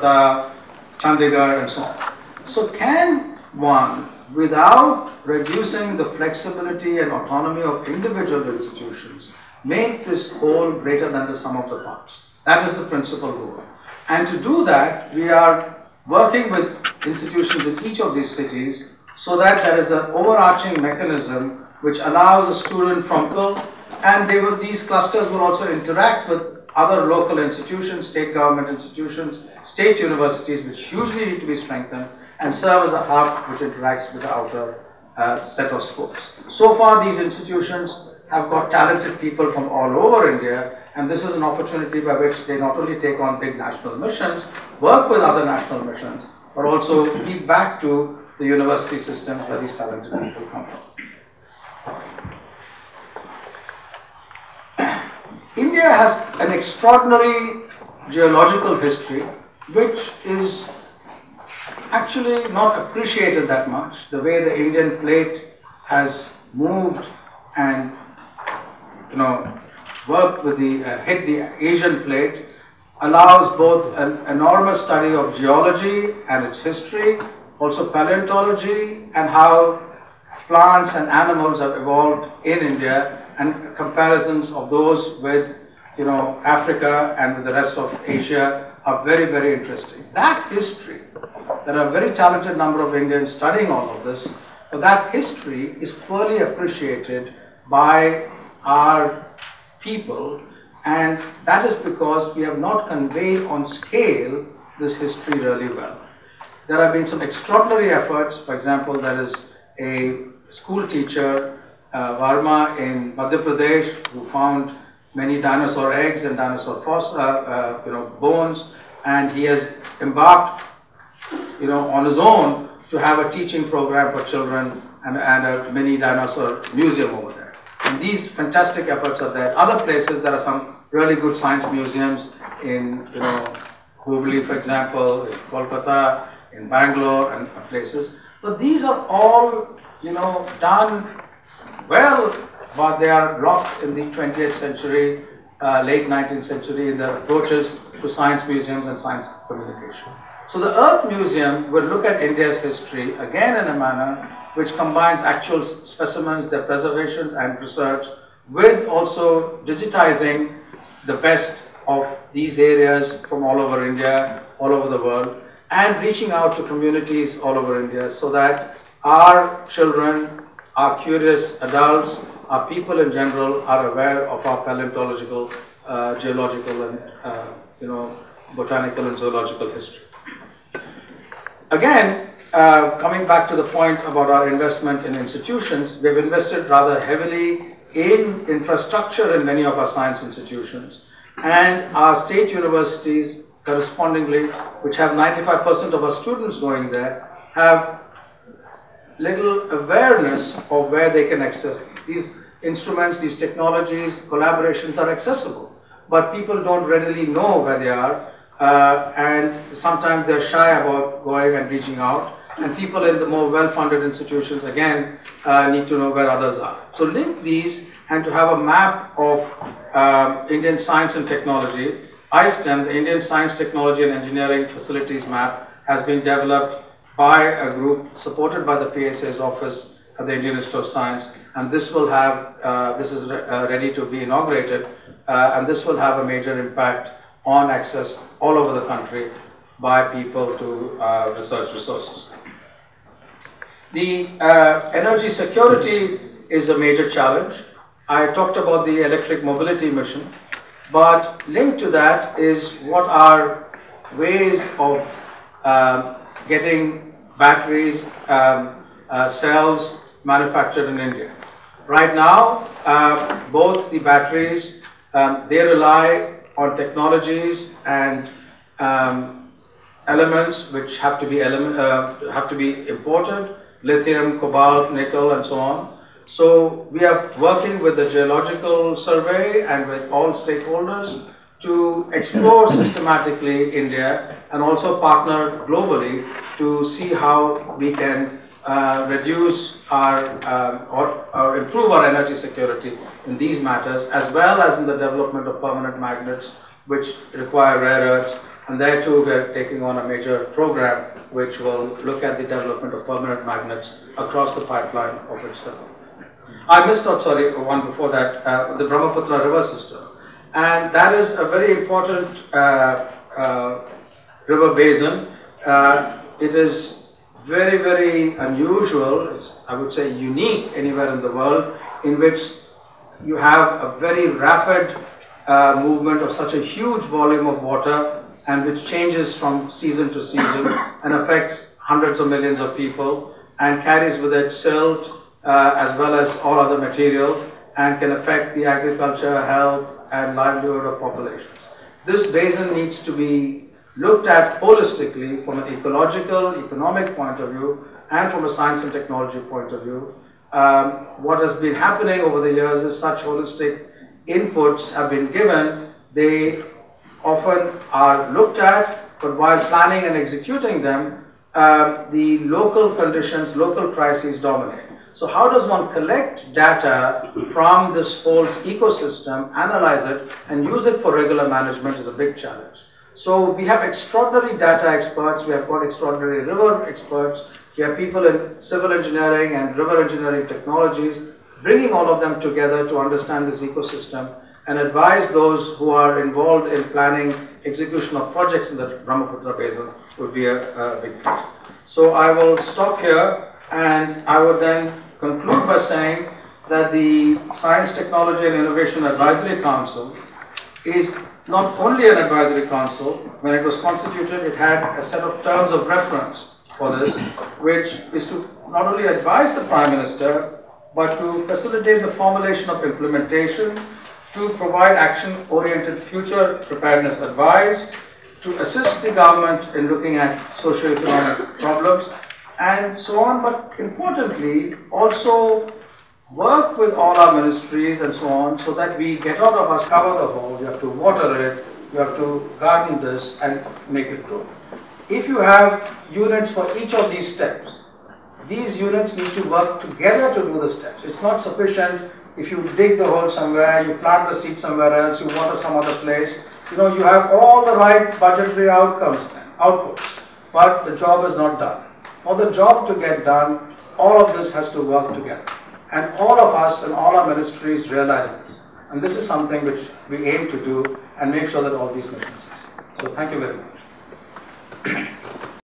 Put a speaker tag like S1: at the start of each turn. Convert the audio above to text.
S1: Kolkata, Chandigarh, and so on. So can one, without reducing the flexibility and autonomy of individual institutions, make this whole greater than the sum of the parts? That is the principal goal. And to do that, we are working with institutions in each of these cities so that there is an overarching mechanism which allows a student from and these clusters will also interact with other local institutions, state government institutions, state universities, which hugely need to be strengthened, and serve as a hub which interacts with the outer set of schools. So far, these institutions have got talented people from all over India, and this is an opportunity by which they not only take on big national missions, work with other national missions, but also feed back to the university systems where these talented people come from. India has an extraordinary geological history, which is actually not appreciated that much. The way the Indian plate has moved and worked with hit the Asian plate allows both an enormous study of geology and its history, also paleontology and how plants and animals have evolved in India, and comparisons of those with Africa and with the rest of Asia are very, very interesting. That history, there are a very talented number of Indians studying all of this, but that history is poorly appreciated by our people, and that is because we have not conveyed on scale this history really well. There have been some extraordinary efforts. For example, there is a school teacher, Varma in Madhya Pradesh, who found many dinosaur eggs and dinosaur bones, and he has embarked on his own to have a teaching program for children and a mini dinosaur museum over there. And these fantastic efforts are there. Other places, there are some really good science museums in Hubli, for example, in Kolkata, in Bangalore, and places. But these are all done well, but they are locked in the 20th century, late 19th century in their approaches to science museums and science communication. So the Earth Museum will look at India's history again in a manner which combines actual specimens, their preservations and research, with also digitizing the best of these areas from all over India, all over the world, and reaching out to communities all over India so that our children, our curious adults, our people in general are aware of our paleontological, geological and botanical and zoological history. Again, coming back to the point about our investment in institutions, we have invested rather heavily in infrastructure in many of our science institutions, and our state universities correspondingly, which have 95% of our students going there, have little awareness of where they can access these instruments, these technologies, collaborations are accessible, but people don't readily know where they are, and sometimes they're shy about going and reaching out, and people in the more well-funded institutions again need to know where others are. So link these, and to have a map of Indian science and technology, ISTEM, the Indian Science, Technology and Engineering Facilities Map, has been developed by a group supported by the PSA's office at the Indian Institute of Science, and this will have, this is ready to be inaugurated, and this will have a major impact on access all over the country by people to research resources. The energy security is a major challenge. I talked about the electric mobility mission, but linked to that is what are ways of getting batteries, cells manufactured in India. Right now, both the batteries, they rely on technologies and elements which have to be imported, lithium, cobalt, nickel, and so on. So we are working with the Geological Survey and with all stakeholders to explore systematically India and also partner globally to see how we can reduce our or improve our energy security in these matters, as well as in the development of permanent magnets which require rare earths And there too, we are taking on a major program which will look at the development of permanent magnets across the pipeline of its development. I missed out, sorry, one before that, the Brahmaputra river system. And that is a very important river basin. It is very, very unusual, it's, I would say unique anywhere in the world, in which you have a very rapid movement of such a huge volume of water, and which changes from season to season and affects hundreds of millions of people and carries with it silt as well as all other materials, and can affect the agriculture, health and livelihood of populations. This basin needs to be looked at holistically from an ecological, economic point of view and from a science and technology point of view. What has been happening over the years is such holistic inputs have been given, they often are looked at, but while planning and executing them, the local conditions, local crises dominate. So how does one collect data from this whole ecosystem, analyze it, and use it for regular management is a big challenge. So we have extraordinary data experts, we have got extraordinary river experts, we have people in civil engineering and river engineering technologies, bringing all of them together to understand this ecosystem and advise those who are involved in planning execution of projects in the Brahmaputra basin would be a big thing. So I will stop here, and I would then conclude by saying that the Science, Technology and Innovation Advisory Council is not only an advisory council. When it was constituted, it had a set of terms of reference for this, which is to not only advise the Prime Minister, but to facilitate the formulation of implementation, to provide action-oriented future preparedness advice, to assist the government in looking at socio-economic problems, and so on, but importantly, also work with all our ministries and so on, so that we get out of our cover the hole, you have to water it, you have to garden this and make it grow. If you have units for each of these steps, these units need to work together to do the steps. It's not sufficient if you dig the hole somewhere, you plant the seed somewhere else, you water some other place. You know, you have all the right budgetary outputs, but the job is not done. For the job to get done, all of this has to work together. And all of us and all our ministries realize this. And this is something which we aim to do and make sure that all these missions succeed. So thank you very much.